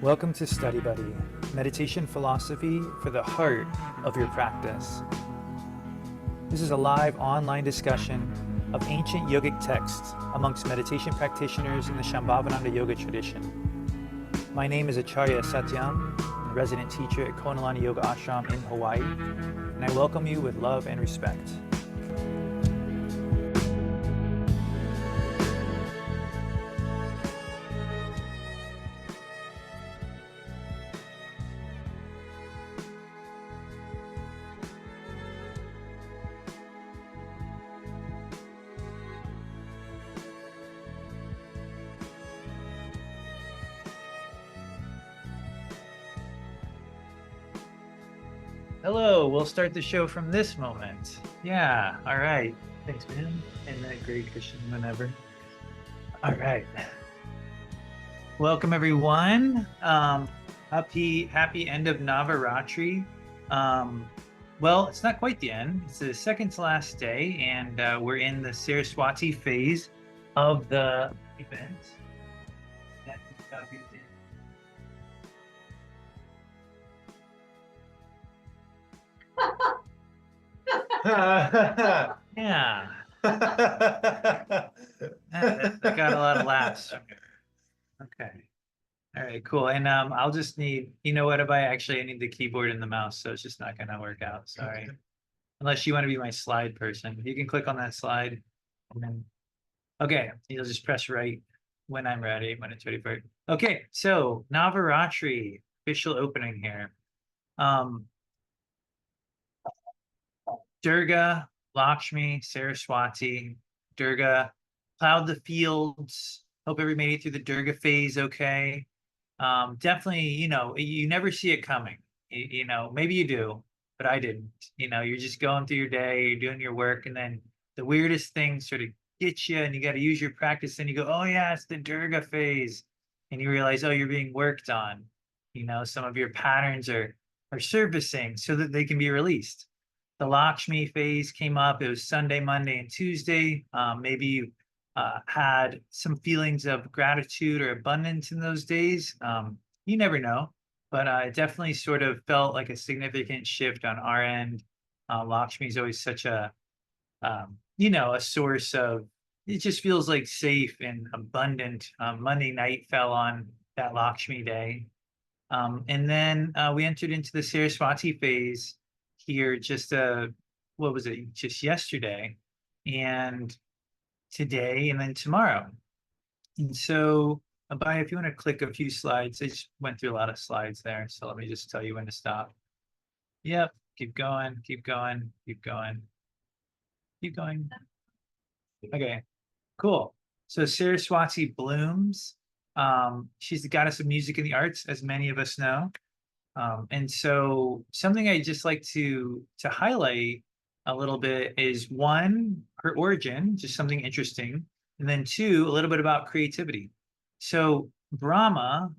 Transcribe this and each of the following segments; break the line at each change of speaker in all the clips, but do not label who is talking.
Welcome to Study Buddy, meditation philosophy for the heart of your practice. This is a live online discussion of ancient yogic texts amongst meditation practitioners in the Shambhavananda Yoga tradition. My name is Acharya Satyam, a resident teacher at Konalani Yoga Ashram in Hawaii, and I welcome you with love and respect. Hello, we'll start the show from this moment. Yeah, all right. Thanks, man. And that great Christian whenever. All right. Welcome, everyone. Happy end of Navaratri. Well, it's not quite the end. It's the second to last day, and we're in the Saraswati phase of the event. Yeah. That got a lot of laughs. Okay. All right, cool. And I'll just need, you know what, if I need the keyboard and the mouse, so it's just not gonna work out. Sorry. Unless you want to be my slide person. You can click on that slide and then okay, you'll just press right when I'm ready, when it's ready for it. Okay, so Navaratri, official opening here. Durga, Lakshmi, Saraswati, Durga plowed the fields. Hope everybody made it through the Durga phase okay. Definitely, you never see it coming. Maybe you do, but I didn't. You're just going through your day, you're doing your work, and then the weirdest thing sort of gets you, and you got to use your practice, and you go, oh yeah, it's the Durga phase, and you realize, oh, you're being worked on. Some of your patterns are surfacing so that they can be released. The Lakshmi phase came up. It was Sunday, Monday, and Tuesday. Maybe you had some feelings of gratitude or abundance in those days. You never know, but it definitely sort of felt like a significant shift on our end. Lakshmi is always such a source of, it just feels like safe and abundant. Monday night fell on that Lakshmi day. And then we entered into the Saraswati phase here just yesterday and today and then tomorrow. And so Abhay, if you want to click a few slides, I just went through a lot of slides there, so let me just tell you when to stop. Yep, keep going. Okay, cool. So Saraswati blooms. She's the goddess of music and the arts, as many of us know. And so something I just like to highlight a little bit is one, her origin, just something interesting, and then two, a little bit about creativity. So Brahma,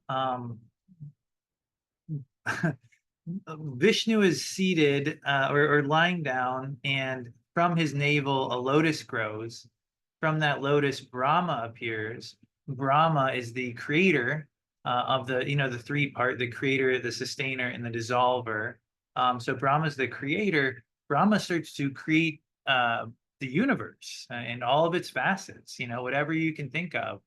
Vishnu is seated or lying down, and from his navel a lotus grows. From that lotus, Brahma appears. Brahma is the creator of the three part, the creator, the sustainer, and the dissolver. So Brahma is the creator. Brahma starts to create the universe in all of its facets. Whatever you can think of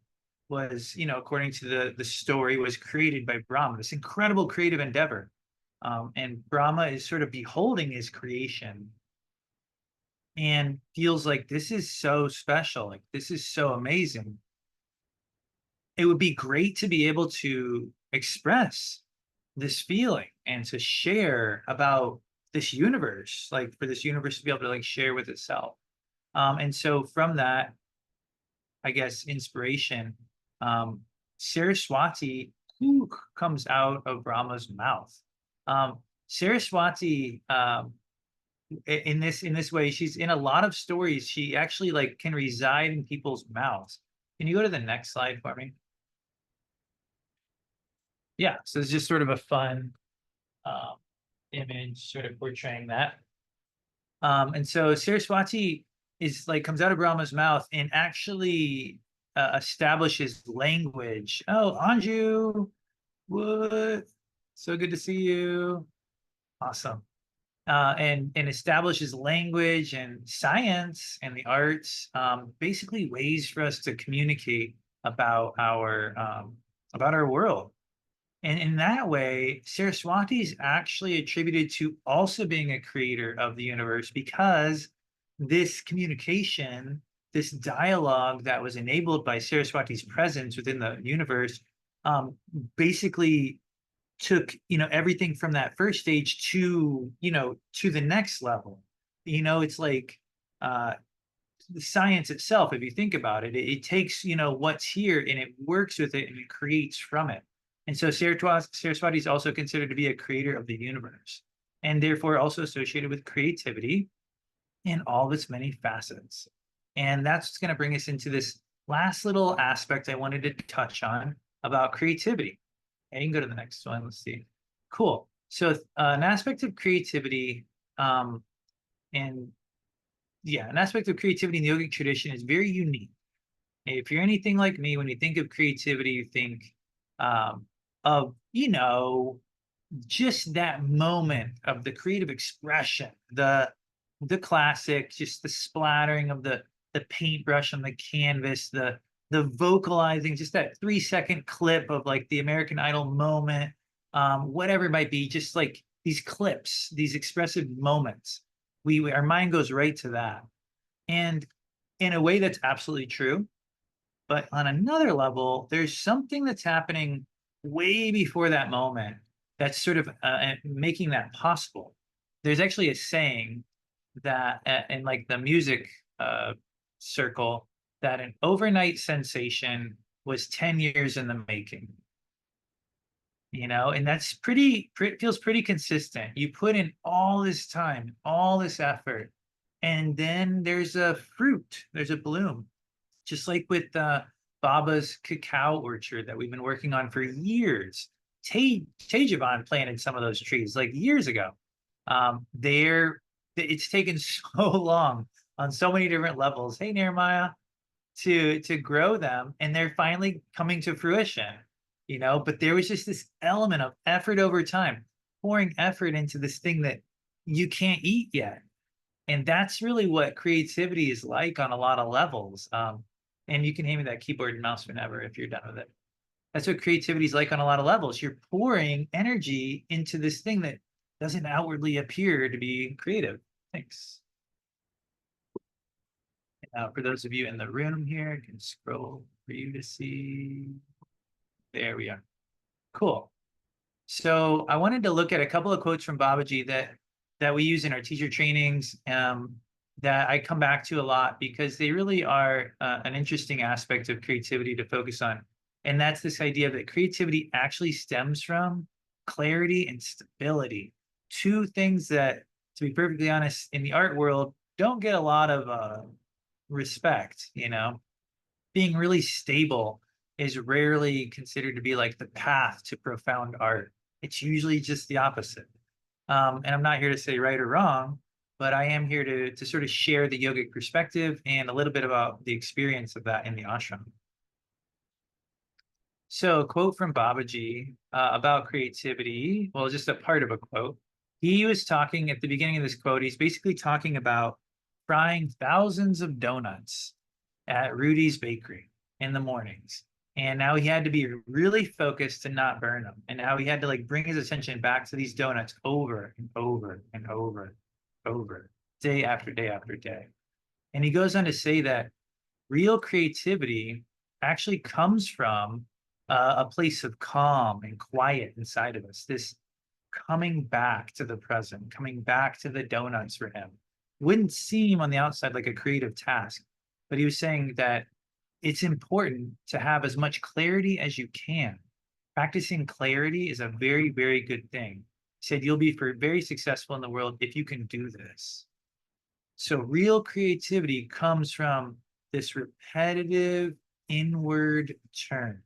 was, according to the story, was created by Brahma. This incredible creative endeavor. And Brahma is sort of beholding his creation and feels like this is so special, like this is so amazing. It would be great to be able to express this feeling and to share about this universe, like for this universe to be able to share with itself. And so from that, I guess, inspiration, Saraswati comes out of Brahma's mouth. Saraswati, in this way, she's in a lot of stories. She actually can reside in people's mouths. Can you go to the next slide for me? Yeah, so it's just sort of a fun image, sort of portraying that. And so Saraswati comes out of Brahma's mouth and actually establishes language. Oh, Anju, What? So good to see you. Awesome. And establishes language and science and the arts, basically ways for us to communicate about our world. And in that way, Saraswati is actually attributed to also being a creator of the universe because this communication, this dialogue that was enabled by Saraswati's presence within the universe, um, basically took everything from that first stage to to the next level. It's like the science itself, if you think about it, it takes what's here and it works with it and it creates from it. And so Saraswati is also considered to be a creator of the universe, and therefore also associated with creativity in all of its many facets. And that's what's going to bring us into this last little aspect I wanted to touch on about creativity. And you can go to the next one. Let's see. Cool. So an aspect of creativity, and yeah, an aspect of creativity in the yogic tradition is very unique. If you're anything like me, when you think of creativity, you think of, just that moment of the creative expression, the classic, just the splattering of the paintbrush on the canvas, the vocalizing, just that 3 second clip of like the American Idol moment, whatever it might be, just like these clips, these expressive moments. Our mind goes right to that. And in a way that's absolutely true. But on another level, there's something that's happening way before that moment that's sort of making that possible. There's actually a saying that in like the music uh, circle, that an overnight sensation was 10 years in the making. And that's feels pretty consistent. You put in all this time, all this effort, and then there's a fruit, there's a bloom. Just like with Baba's cacao orchard that we've been working on for years. Tejavan planted some of those trees like years ago. It's taken so long on so many different levels. Hey, Nehemiah, to grow them, and they're finally coming to fruition. But there was just this element of effort over time, pouring effort into this thing that you can't eat yet. And that's really what creativity is like on a lot of levels. And you can hand me that keyboard and mouse whenever if you're done with it. That's what creativity is like on a lot of levels. You're pouring energy into this thing that doesn't outwardly appear to be creative. Thanks. For those of you in the room here, I can scroll for you to see. There we are. Cool. So I wanted to look at a couple of quotes from Babaji that we use in our teacher trainings, that I come back to a lot because they really are an interesting aspect of creativity to focus on. And that's this idea that creativity actually stems from clarity and stability. Two things that, to be perfectly honest, in the art world, don't get a lot of respect. Being really stable is rarely considered to be like the path to profound art. It's usually just the opposite. And I'm not here to say right or wrong, but I am here to sort of share the yogic perspective and a little bit about the experience of that in the ashram. So, a quote from Babaji about creativity. Well, just a part of a quote. He was talking at the beginning of this quote, he's basically talking about frying thousands of donuts at Rudy's Bakery in the mornings. And now he had to be really focused to not burn them. And now he had to like bring his attention back to these donuts over and over and over, over, day after day after day. And he goes on to say that real creativity actually comes from a place of calm and quiet inside of us. This coming back to the present, coming back to the donuts for him. Wouldn't seem on the outside like a creative task, but he was saying that it's important to have as much clarity as you can. Practicing clarity is a very, very good thing. He said you'll be very successful in the world if you can do this. So real creativity comes from this repetitive inward turn.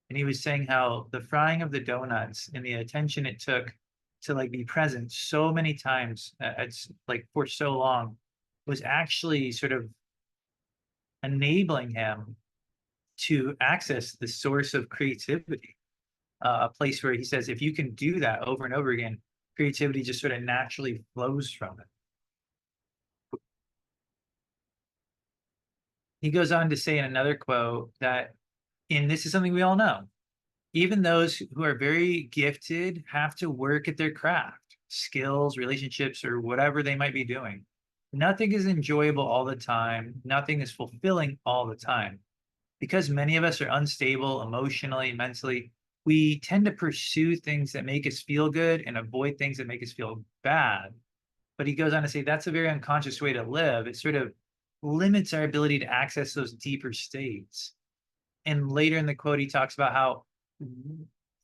And he was saying how the frying of the donuts and the attention it took to like be present so many times, it's like for so long, was actually sort of enabling him to access the source of creativity. a place where he says, if you can do that over and over again, creativity just sort of naturally flows from it. He goes on to say in another quote that, and this is something we all know, even those who are very gifted have to work at their craft, skills, relationships, or whatever they might be doing. Nothing is enjoyable all the time. Nothing is fulfilling all the time. Because many of us are unstable emotionally, mentally, we tend to pursue things that make us feel good and avoid things that make us feel bad. But he goes on to say that's a very unconscious way to live. It sort of limits our ability to access those deeper states. And later in the quote, he talks about how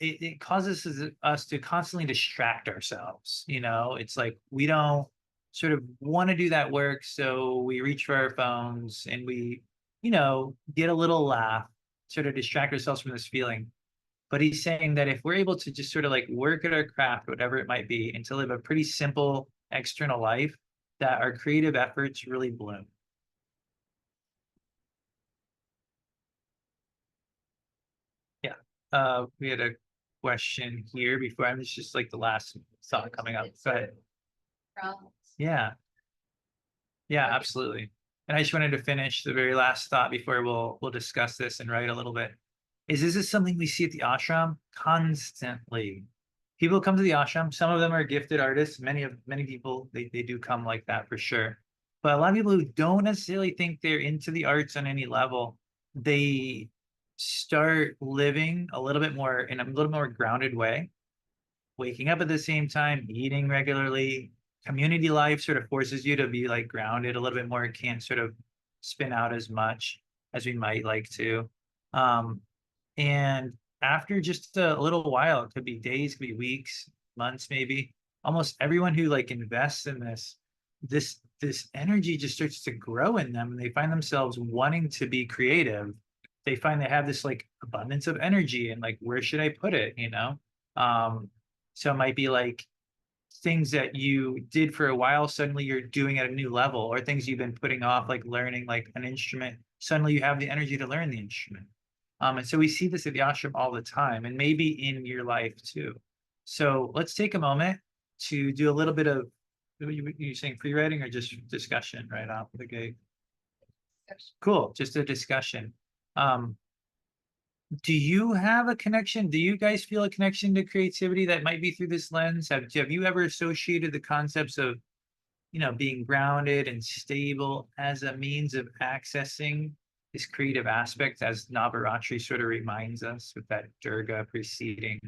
it causes us to constantly distract ourselves. It's like we don't sort of want to do that work. So we reach for our phones and we, get a little laugh, sort of distract ourselves from this feeling. But he's saying that if we're able to just sort of like work at our craft, whatever it might be, and to live a pretty simple external life, that our creative efforts really bloom. Yeah. We had a question here before. It's just like the last thought coming up. Go ahead. Yeah. Yeah, absolutely. And I just wanted to finish the very last thought before we'll discuss this and write a little bit. Is this is something we see at the ashram constantly. People come to the ashram. Some of them are gifted artists. Many people they do come like that for sure. But a lot of people who don't necessarily think they're into the arts on any level, they start living a little bit more in a little more grounded way, waking up at the same time, eating regularly. Community life sort of forces you to be like grounded a little bit more. It can't sort of spin out as much as we might like to. And after just a little while, it could be days, could be weeks, months, maybe, almost everyone who like invests in this energy just starts to grow in them and they find themselves wanting to be creative. They find they have this like abundance of energy and like, where should I put it? So it might be like things that you did for a while, suddenly you're doing at a new level, or things you've been putting off, like learning like an instrument, suddenly you have the energy to learn the instrument. And so we see this at the ashram all the time, and maybe in your life too. So let's take a moment to do a little bit of, you saying free writing or just discussion right off the gate? Cool, just a discussion. Do you have a connection? Do you guys feel a connection to creativity that might be through this lens? Have you ever associated the concepts of, being grounded and stable as a means of accessing this creative aspect, as Navaratri sort of reminds us with that Durga preceding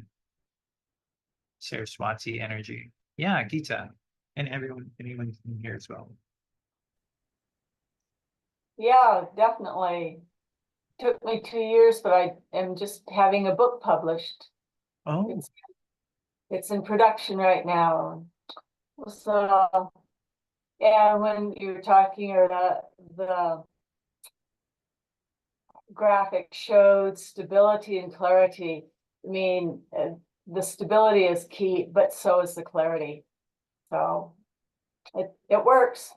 Saraswati energy? Yeah, Gita, and anyone in here as well.
Yeah, definitely. Took me 2 years, but I am just having a book published.
Oh,
It's in production right now. So, and when you're talking, or the graphic showed stability and clarity. I mean, the stability is key, but so is the clarity. So it works.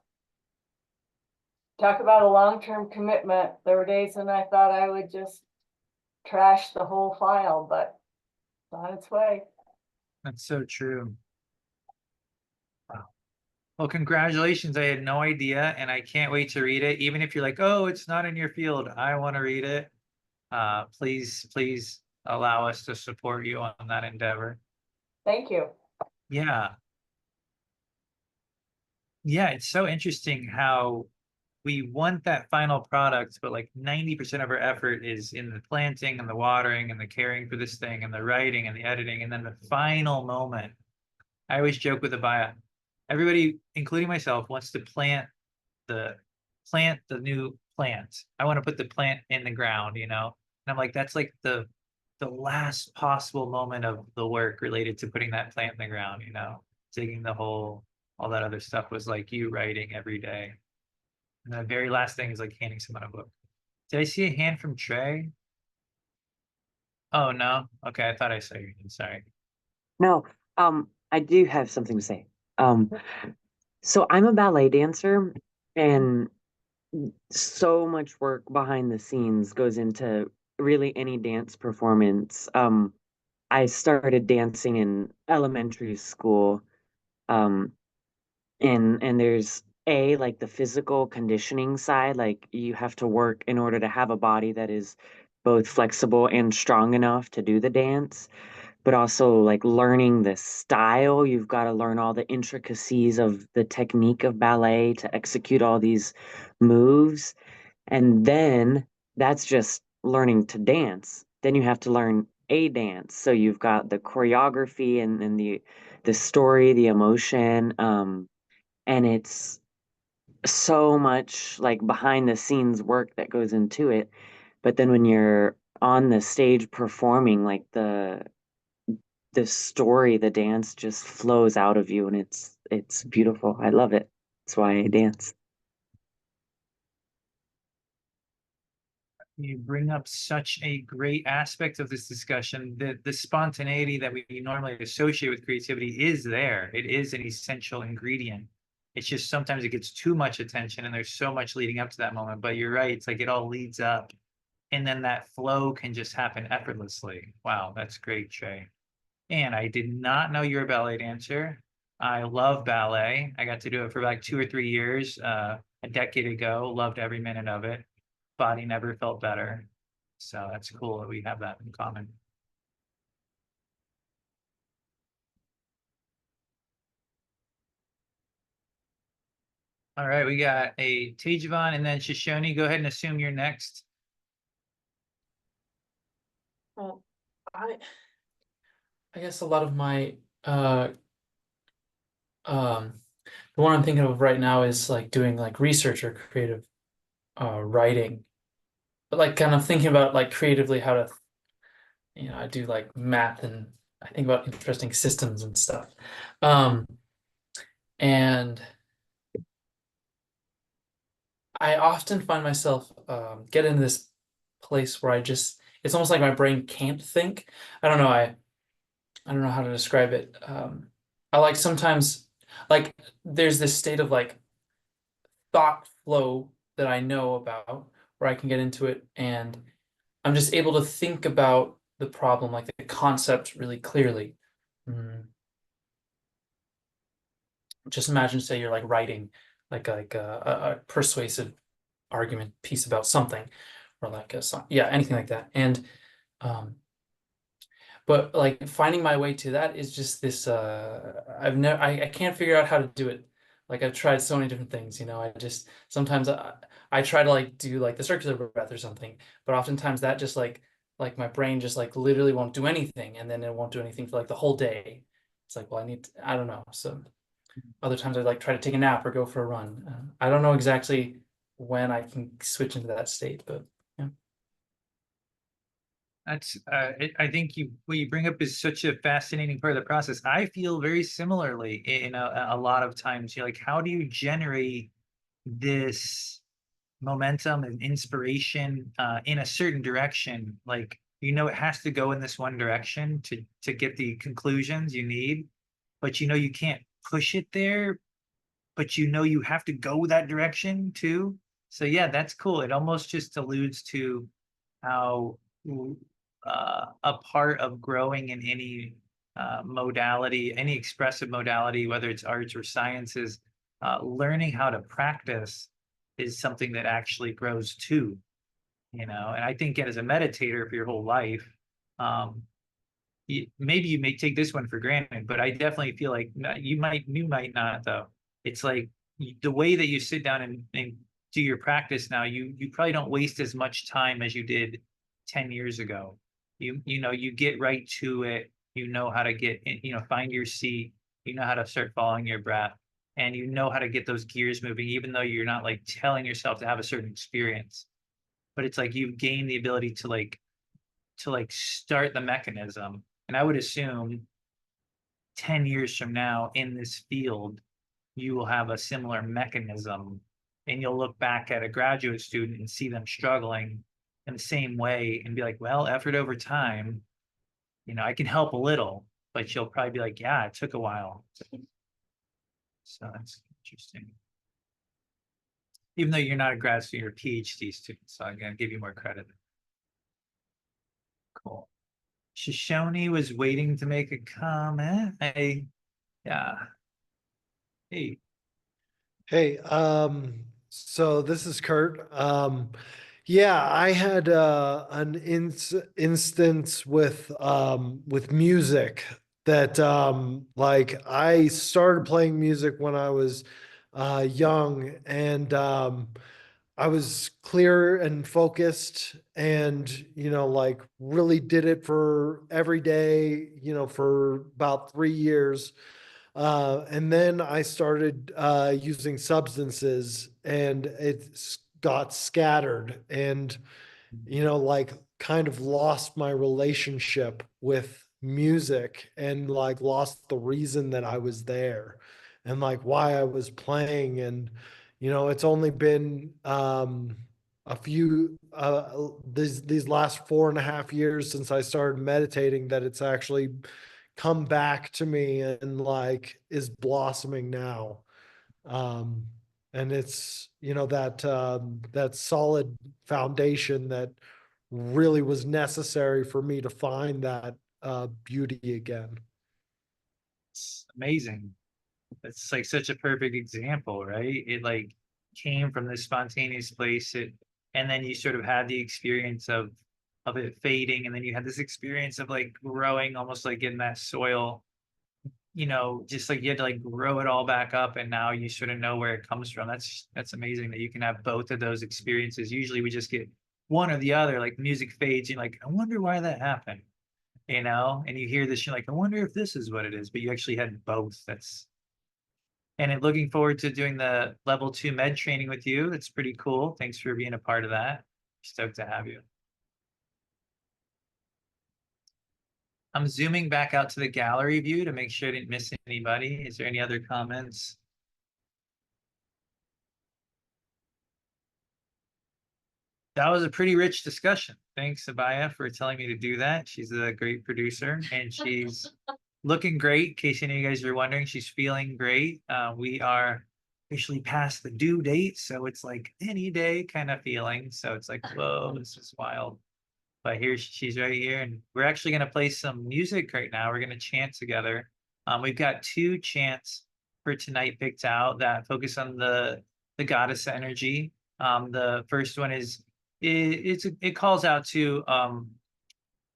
Talk about a long-term commitment. There were days when I thought I would just trash the whole file, but it's on its way.
that's so true. Wow. Well, congratulations. I had no idea, and I can't wait to read it. Even if you're like, oh, it's not in your field, I want to read it. Please allow us to support you on that endeavor.
Thank you.
Yeah. Yeah, it's so interesting how we want that final product, but like 90% of our effort is in the planting and the watering and the caring for this thing and the writing and the editing. And then the final moment, I always joke with Abaya, everybody, including myself, wants to the new plant. I want to put the plant in the ground. And I'm like, that's like the last possible moment of the work related to putting that plant in the ground, digging the hole, all that other stuff was like you writing every day. And the very last thing is like handing someone a book. Did I see a hand from Trey? Oh no. Okay, I thought I saw your hand. Sorry.
No, I do have something to say. So I'm a ballet dancer, and so much work behind the scenes goes into really any dance performance. I started dancing in elementary school. Um, and there's like the physical conditioning side, like you have to work in order to have a body that is both flexible and strong enough to do the dance, but also like learning the style. You've got to learn all the intricacies of the technique of ballet to execute all these moves. And then that's just learning to dance. Then you have to learn a dance. So you've got the choreography and the story, the emotion. And it's so much like behind the scenes work that goes into it. But then when you're on the stage performing, like the story, the dance just flows out of you, and it's beautiful. I love it. That's why I dance.
You bring up such a great aspect of this discussion that the spontaneity that we normally associate with creativity is there. It is an essential ingredient. It's just sometimes it gets too much attention and there's so much leading up to that moment. But you're right, it's like it all leads up and then that flow can just happen effortlessly. Wow, that's great, Trey. And I did not know you're a ballet dancer. I love ballet. I got to do it for like 2 or 3 years, a decade ago. Loved every minute of it. Body never felt better. So that's cool that we have that in common. All right, we got a Tejavan and then Shoshone. Go ahead and assume you're next.
Well, I guess a lot of my the one I'm thinking of right now is like doing like research or creative writing, but like kind of thinking about like creatively how to, I do like math and I think about interesting systems and stuff. Um, and I often find myself get into this place where it's almost like my brain can't think. I don't know. I don't know how to describe it. I like sometimes like there's this state of like thought flow that I know about where I can get into it and I'm just able to think about the problem, like the concept really clearly. Mm. Just imagine, say you're like writing like a persuasive argument piece about something, or like a song, yeah, anything like that. And um, but like finding my way to that is just this I can't figure out how to do it. Like I've tried so many different things, I just sometimes I try to like do like the circular breath or something, but oftentimes that just like my brain just like literally won't do anything, and then it won't do anything for like the whole day. It's like, well, I don't know. So other times I like try to take a nap or go for a run. I don't know exactly when I can switch into that state, but yeah.
That's I think what you bring up is such a fascinating part of the process. I feel very similarly in a lot of times. You're like, how do you generate this momentum and inspiration in a certain direction? Like, it has to go in this one direction to get the conclusions you need, but you can't push it there, but you have to go that direction too. So yeah, that's cool. It almost just alludes to how a part of growing in any modality, any expressive modality, whether it's arts or sciences, learning how to practice is something that actually grows too. And I think as a meditator for your whole life, um, maybe you may take this one for granted, but I definitely feel like you might not though. It's like the way that you sit down and do your practice now, you probably don't waste as much time as you did 10 years ago. You get right to it. You know how to find your seat. You know how to start following your breath, and you know how to get those gears moving, even though you're not like telling yourself to have a certain experience. But it's like you've gained the ability to start the mechanism. And I would assume 10 years from now in this field, you will have a similar mechanism and you'll look back at a graduate student and see them struggling in the same way and be like, well, effort over time, I can help a little, but you'll probably be like, yeah, it took a while. So that's interesting. Even though you're not a grad student, you're a PhD student, so I'm going to give you more credit. Cool. Shoshone was waiting to make a comment. Yeah. Hey,
Hey, so this is Kurt. Yeah, I had an instance with music that like I started playing music when I was young, and I was clear and focused, and like really did it for every day, for about 3 years. And then I started using substances, and it got scattered, and like kind of lost my relationship with music, and like lost the reason that I was there, and like why I was playing. And it's only been a few these last 4.5 years since I started meditating that it's actually come back to me and like is blossoming now. um and it's that solid foundation that really was necessary for me to find that beauty again.
it's amazing. It's like such a perfect example, right? It like came from this spontaneous place. And then you sort of had the experience of it fading, and then you had this experience of like growing, almost like in that soil, just like you had to like grow it all back up, and now you sort of know where it comes from. That's amazing that you can have both of those experiences. Usually we just get one or the other, like music fades, you're like, I wonder why that happened, and you hear this, you're like, I wonder if this is what it is, but you actually had both. Looking forward to doing the level 2 med training with you. That's pretty cool. Thanks for being a part of that. Stoked to have you. I'm zooming back out to the gallery view to make sure I didn't miss anybody. Is there any other comments? That was a pretty rich discussion. Thanks, Abaya, for telling me to do that. She's a great producer, and she's looking great. In case any of you guys are wondering, she's feeling great. We are officially past the due date, so it's like any day kind of feeling. So it's like, whoa, this is wild. But here she's right here, and we're actually going to play some music right now. We're going to chant together. We've got 2 chants for tonight picked out that focus on the goddess energy. The first one it calls out to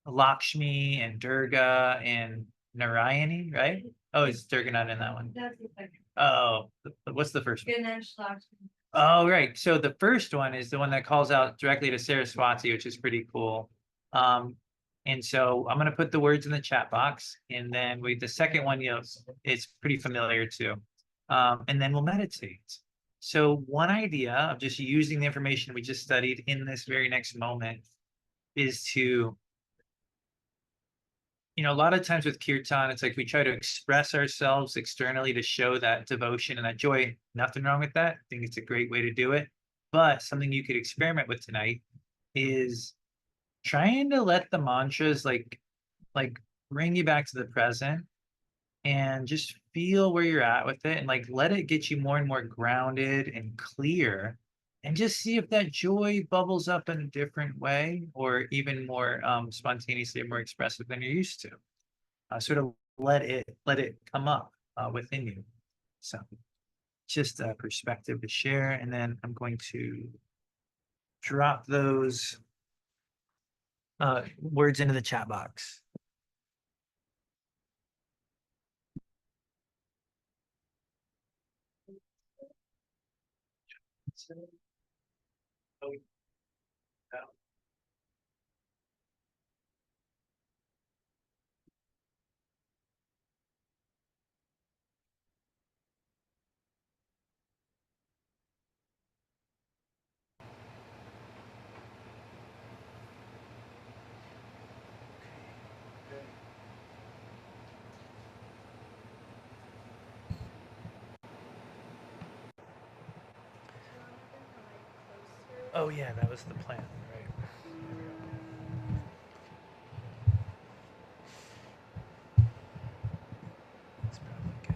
Lakshmi and Durga and Narayani, right? Oh, is Durga not in that one? Oh, what's the first one? Oh, right. So the first one is the one that calls out directly to Saraswati, which is pretty cool. And so I'm going to put the words in the chat box, and then the second one, it's pretty familiar too. And then we'll meditate. So one idea of just using the information we just studied in this very next moment is to, a lot of times with kirtan, it's like we try to express ourselves externally to show that devotion and that joy. Nothing wrong with that. I think it's a great way to do it. But something you could experiment with tonight is trying to let the mantras like bring you back to the present, and just feel where you're at with it, and like let it get you more and more grounded and clear, and just see if that joy bubbles up in a different way, or even more spontaneously, more expressive than you're used to. Sort of let it come up within you. So just a perspective to share, and then I'm going to drop those words into the chat box. Oh yeah, that was the plan, right? That's probably good.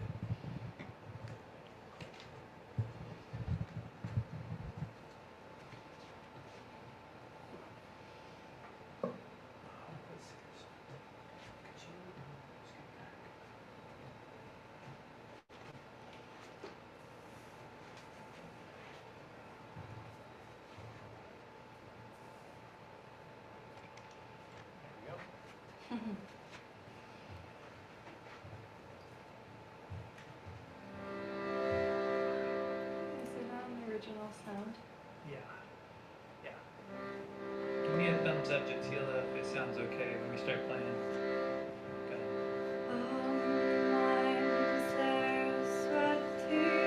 Is it on the original sound?
Yeah. Yeah. Give me a thumbs up, Jatila, if it sounds okay when we start playing. Go. Saraswati,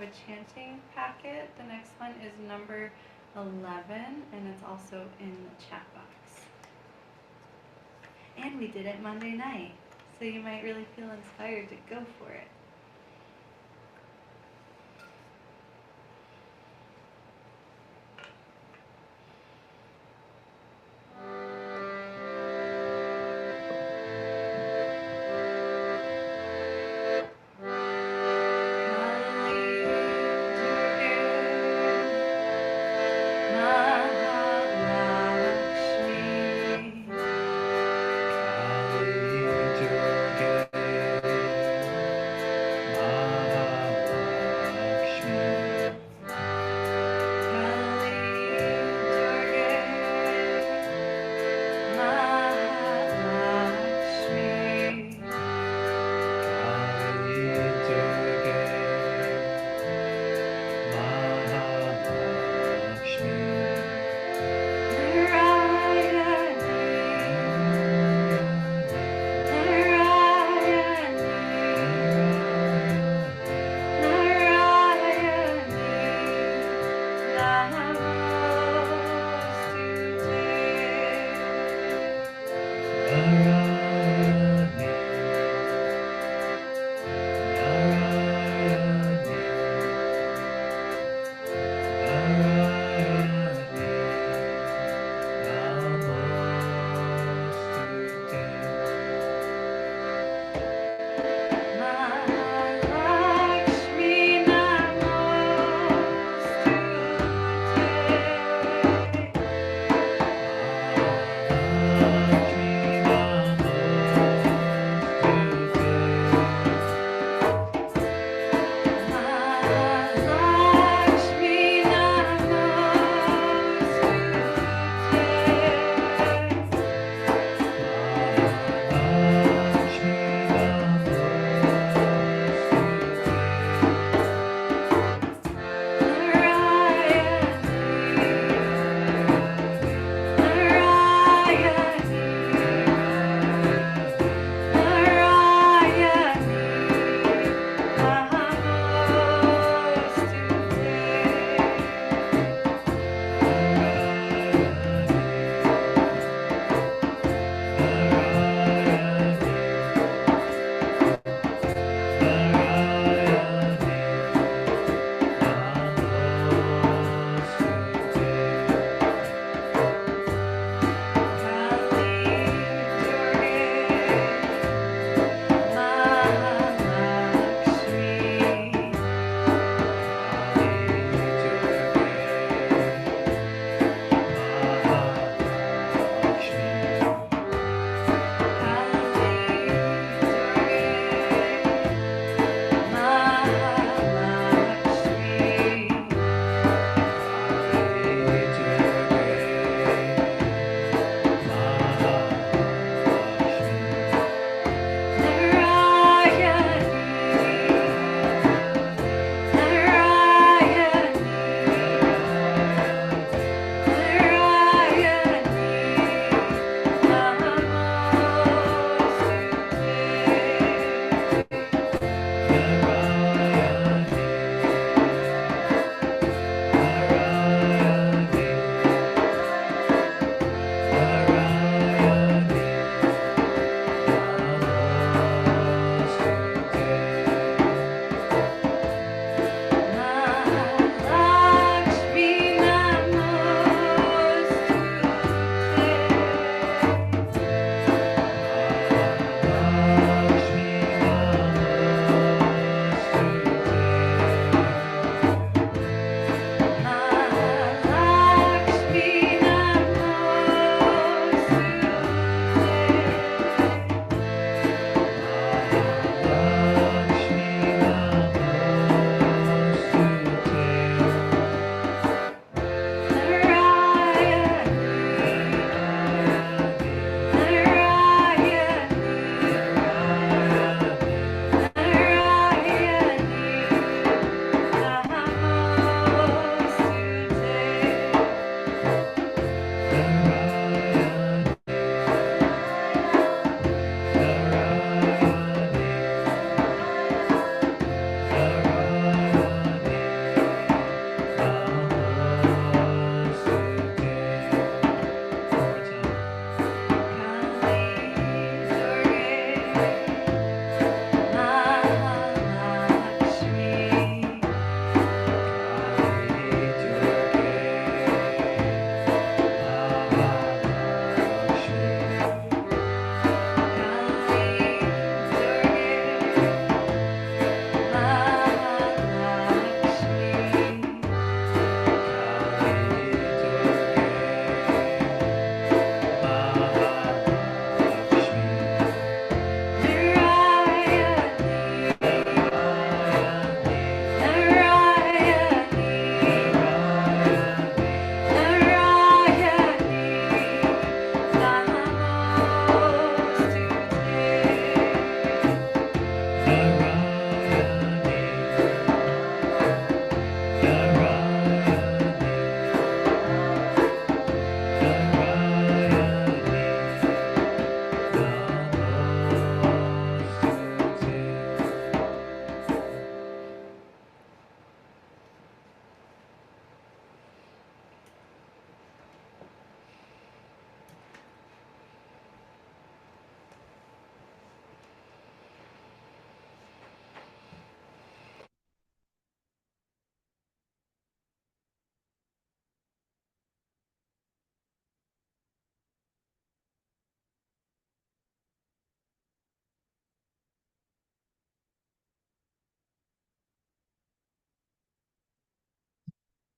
have a chanting packet. The next one is number 11, and it's also in the chat box. And we did it Monday night, so you might really feel inspired to go for it.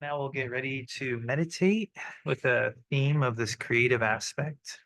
Now we'll get ready to meditate with the theme of this creative aspect.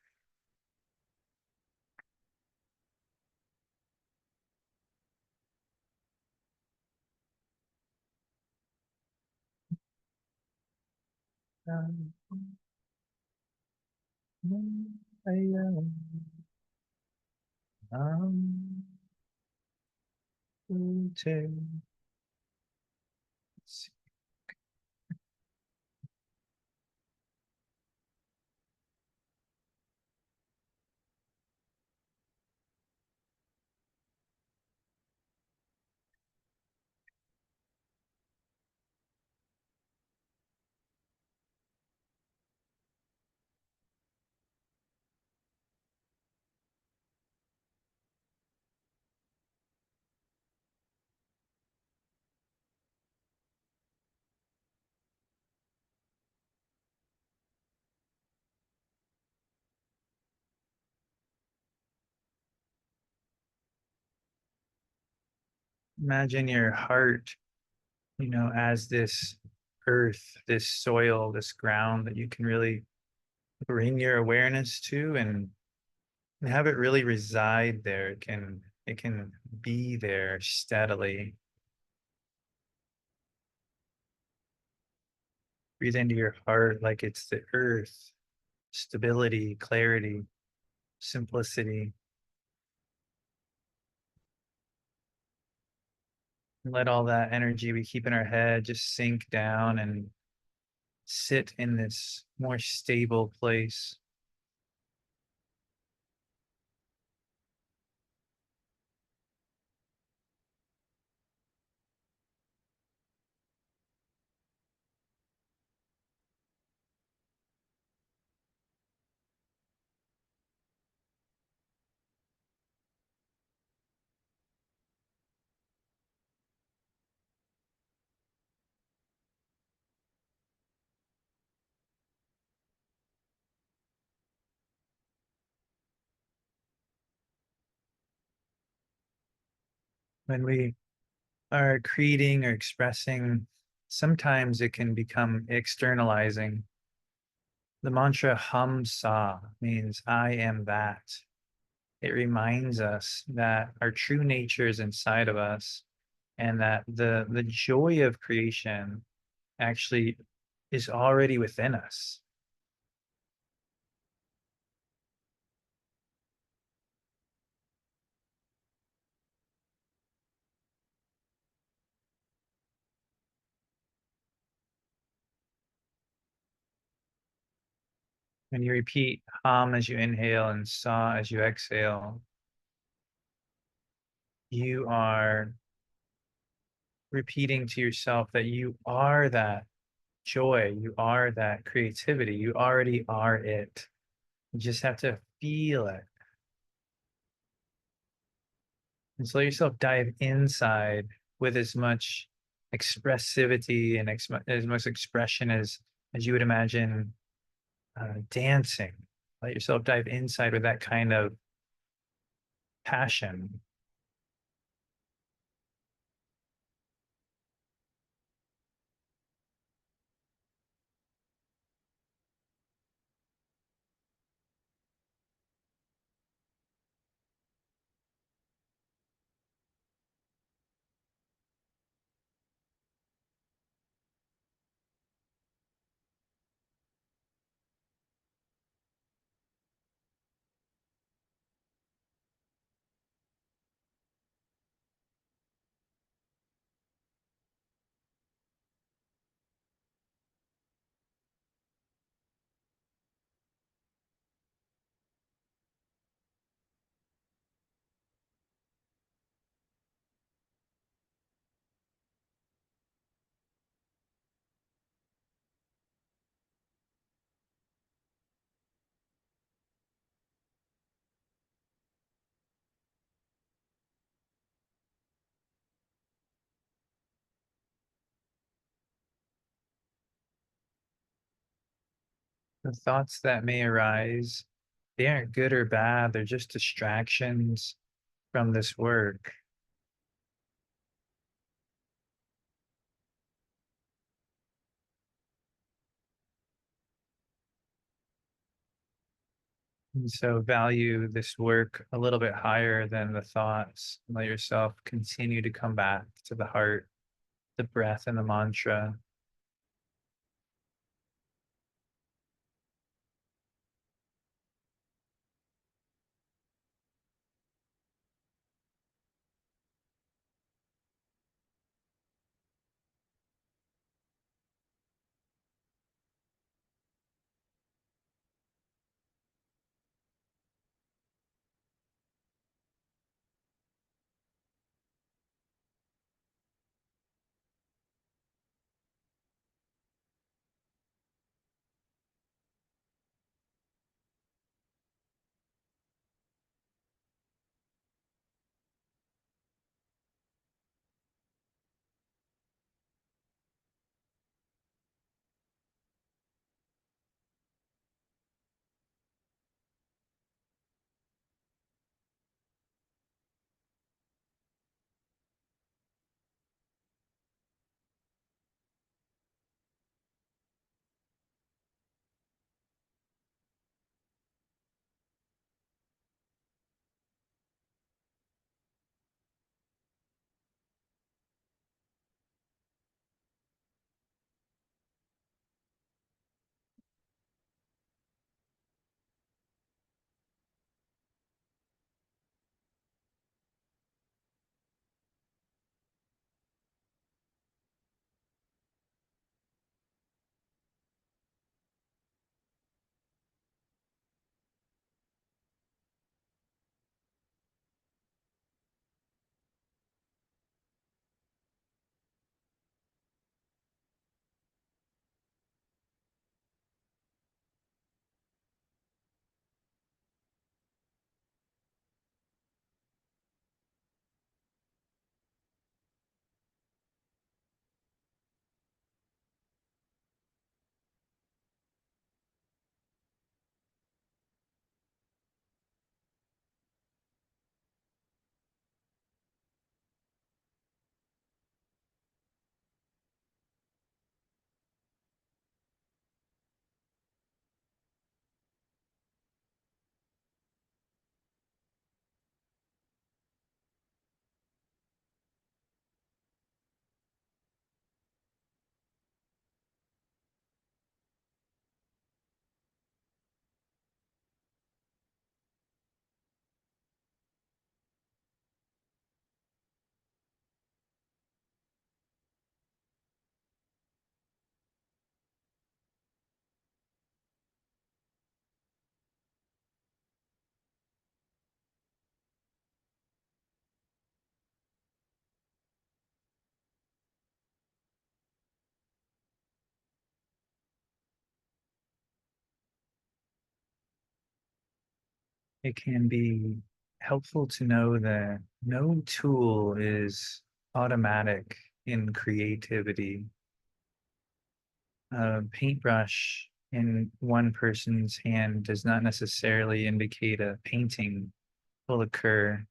Imagine your heart, as this earth, this soil, this ground that you can really bring your awareness to and have it really reside there. It can be there steadily. Breathe into your heart like it's the earth, stability, clarity, simplicity. Let all that energy we keep in our head just sink down and sit in this more stable place. When we are creating or expressing, sometimes it can become externalizing. The mantra Ham Sa means I am that. It reminds us that our true nature is inside of us and that the joy of creation actually is already within us. When you repeat Ham as you inhale and Sa as you exhale, you are repeating to yourself that you are that joy, you are that creativity, you already are it. You just have to feel it. And so let yourself dive inside with as much expressivity and as much expression as you would imagine dancing. Let yourself dive inside with that kind of passion. The thoughts that may arise, they aren't good or bad, they're just distractions from this work. And so value this work a little bit higher than the thoughts. Let yourself continue to come back to the heart, the breath, and the mantra. It can be helpful to know that no tool is automatic in creativity. A paintbrush in one person's hand does not necessarily indicate a painting will occur.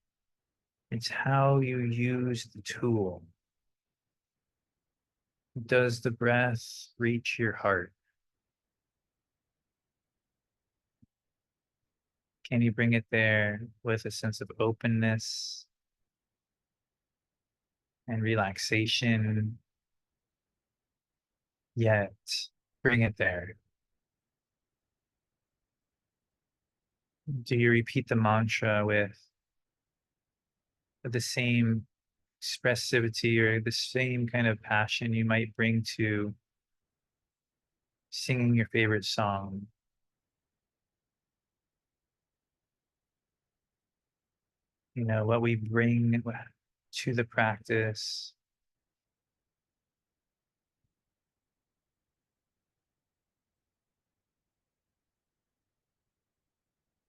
It's how you use the tool. Does the breath reach your heart? Can you bring it there with a sense of openness and relaxation? Yet, bring it there. Do you repeat the mantra with the same expressivity or the same kind of passion you might bring to singing your favorite song? You know, what we bring to the practice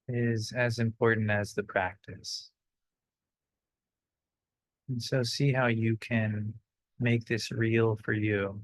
is as important as the practice. And so see how you can make this real for you.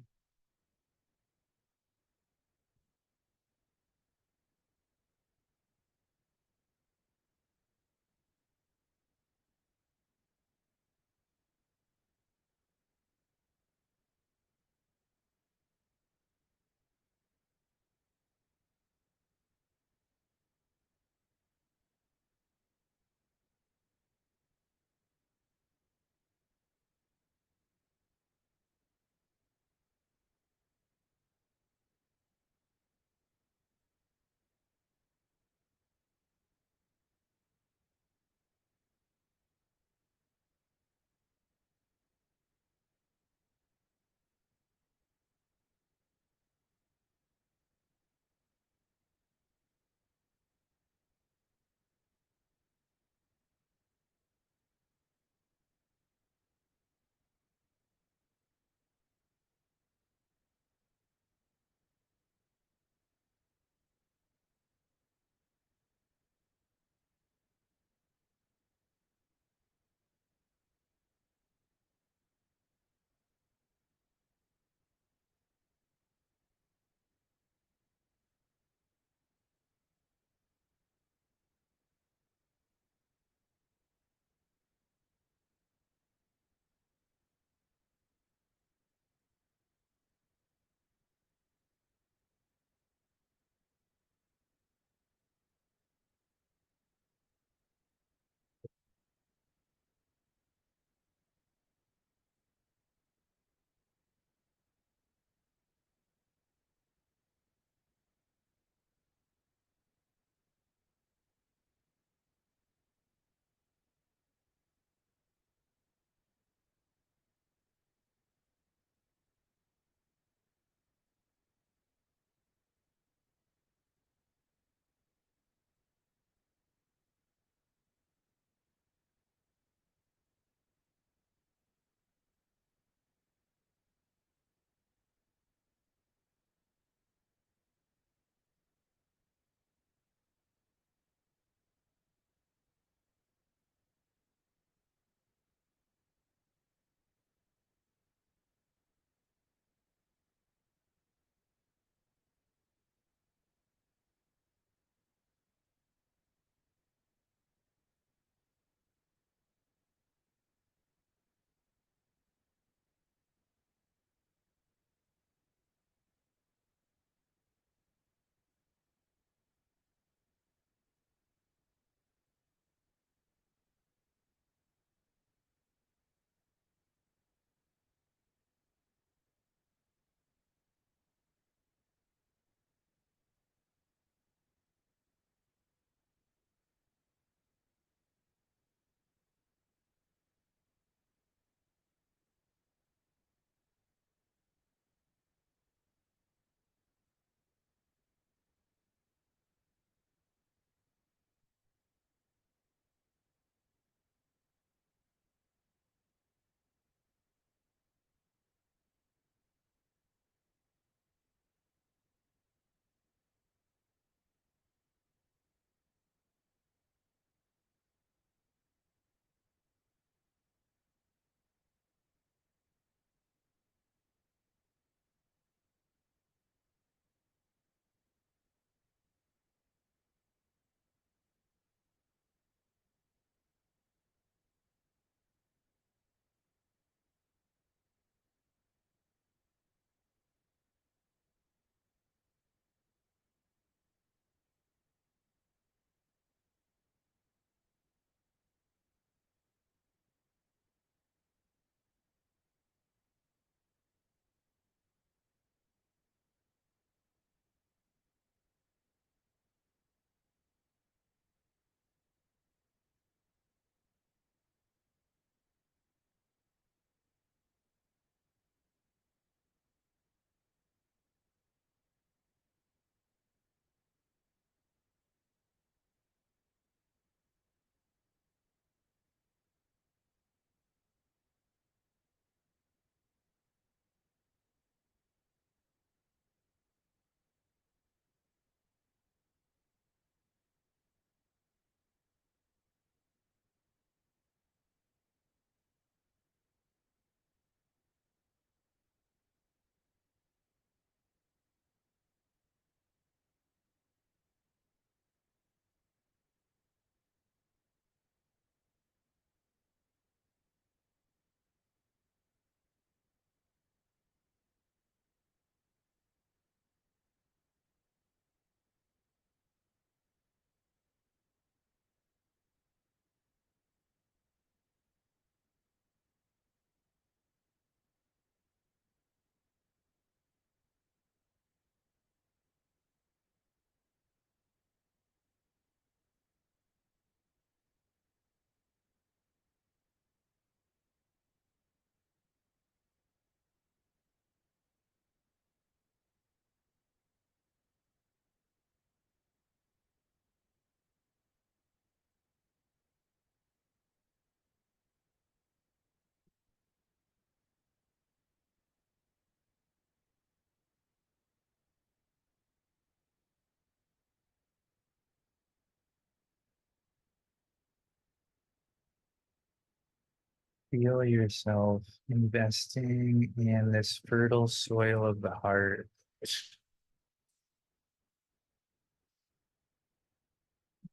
Feel yourself investing in this fertile soil of the heart.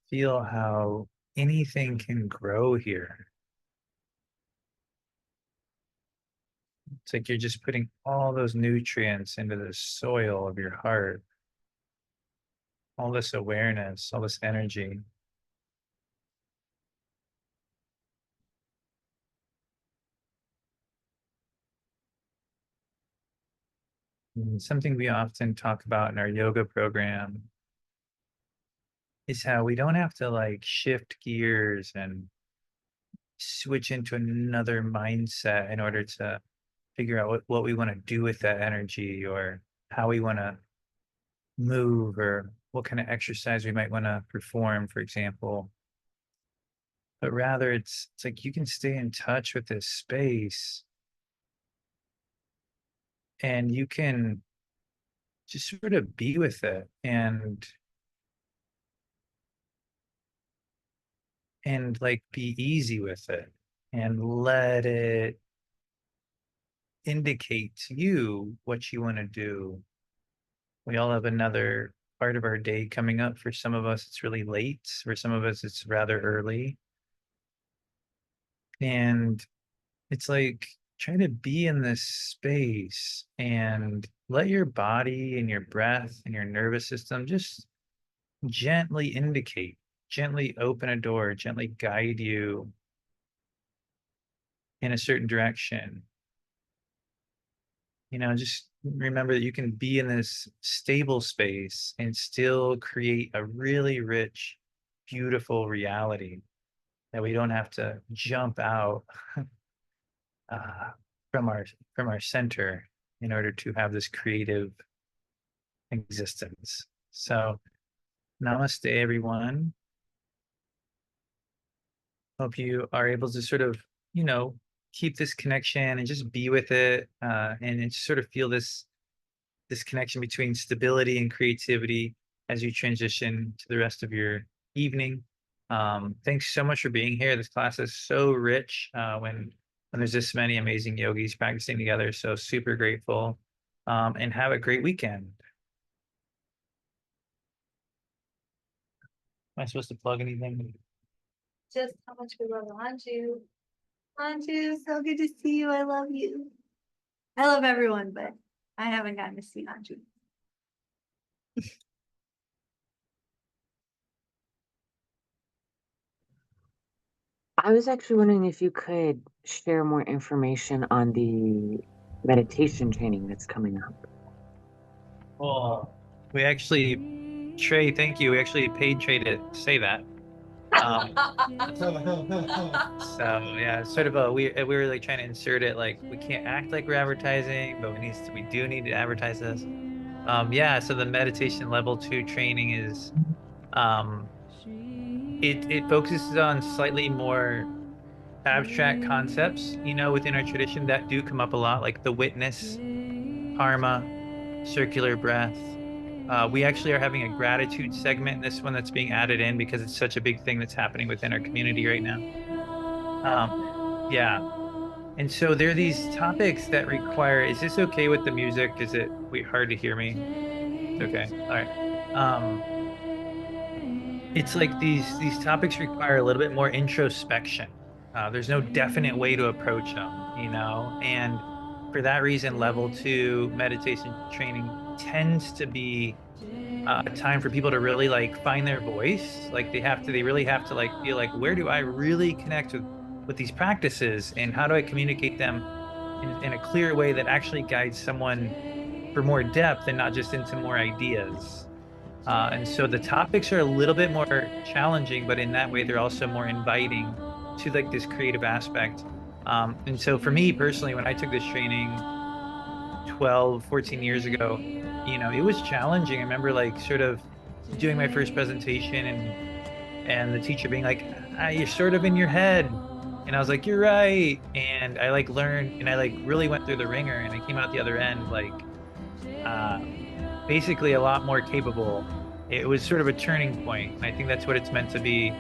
Feel how anything can grow here. It's like you're just putting all those nutrients into the soil of your heart. All this awareness, all this energy. And something we often talk about in our yoga program is how we don't have to like shift gears and switch into another mindset in order to figure out what we want to do with that energy, or how we want to move, or what kind of exercise we might want to perform, for example. But rather it's like you can stay in touch with this space, and you can just sort of be with it and like be easy with it and let it indicate to you what you want to do. We all have another part of our day coming up. For some of us, it's really late. For some of us, it's rather early. And it's like try to be in this space and let your body and your breath and your nervous system just gently indicate, gently open a door, gently guide you in a certain direction. You know, just remember that you can be in this stable space and still create a really rich, beautiful reality, that we don't have to jump out uh, from our center in order to have this creative existence. So, namaste, everyone. Hope you are able to sort of, keep this connection and just be with it, and sort of feel this connection between stability and creativity as you transition to the rest of your evening. Thanks so much for being here. This class is so rich when there's this many amazing yogis practicing together. So super grateful, and have a great weekend. Am I supposed to plug anything?
Just how much we love Anju. Anju, so good to see you. I love you. I love everyone, but I haven't gotten to see Anju.
I was actually wondering if you could share more information on the meditation training that's coming up.
Well, we actually, Trey, thank you. We actually paid Trey to say that. So yeah, it's sort of we were like trying to insert it, like we can't act like we're advertising, but we do need to advertise this. Yeah, so the meditation level 2 training is it focuses on slightly more abstract concepts, within our tradition that do come up a lot, like the witness, karma, circular breath. We actually are having a gratitude segment in this one that's being added in because it's such a big thing that's happening within our community right now. Yeah. And so there are these topics that require, is this okay with the music? Is it hard to hear me? Okay. All right. It's like these topics require a little bit more introspection. There's no definite way to approach them, and for that reason, level 2 meditation training tends to be a time for people to really like find their voice. Like they really have to like feel like, where do I really connect with these practices, and how do I communicate them in a clear way that actually guides someone for more depth and not just into more ideas. And so the topics are a little bit more challenging, but in that way, they're also more inviting to like this creative aspect. And so for me personally, when I took this training 12, 14 years ago, it was challenging. I remember like sort of doing my first presentation and the teacher being like, you're sort of in your head. And I was like, you're right. And I like learned, and I like really went through the ringer, and I came out the other end like basically a lot more capable. It was sort of a turning point, and I think that's what it's meant to be.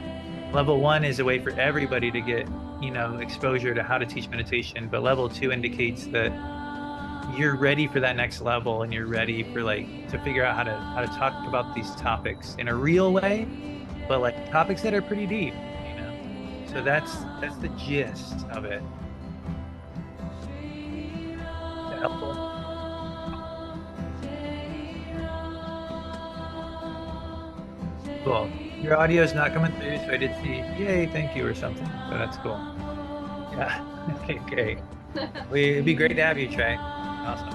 Level 1 is a way for everybody to get exposure to how to teach meditation, but level 2 indicates that you're ready for that next level, and you're ready for to figure out how to talk about these topics in a real way, but topics that are pretty deep, So that's the gist of it. Is that helpful? Cool. Your audio is not coming through, so I did see yay, thank you or something. So that's cool. Yeah. Okay, great. It'd be great to have you, Trey. Awesome.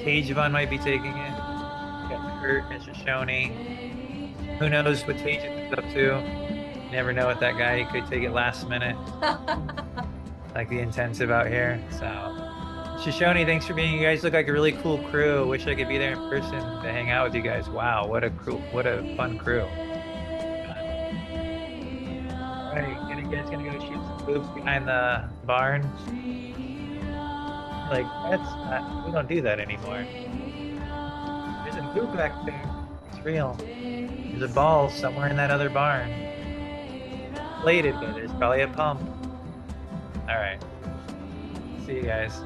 Tejvan might be taking it. Got Kurt and Shoshone. Who knows what Tejvan is up to? Never know with that guy. He could take it last minute. Like the intensive out here. So Shoshone, thanks for being. You guys look like a really cool crew. Wish I could be there in person to hang out with you guys. Wow, what a fun crew. All right, you guys gonna go shoot some boobs behind the barn? We don't do that anymore. There's a boob back there. It's real. There's a ball somewhere in that other barn. Inflated, but there's probably a pump. All right. See you guys.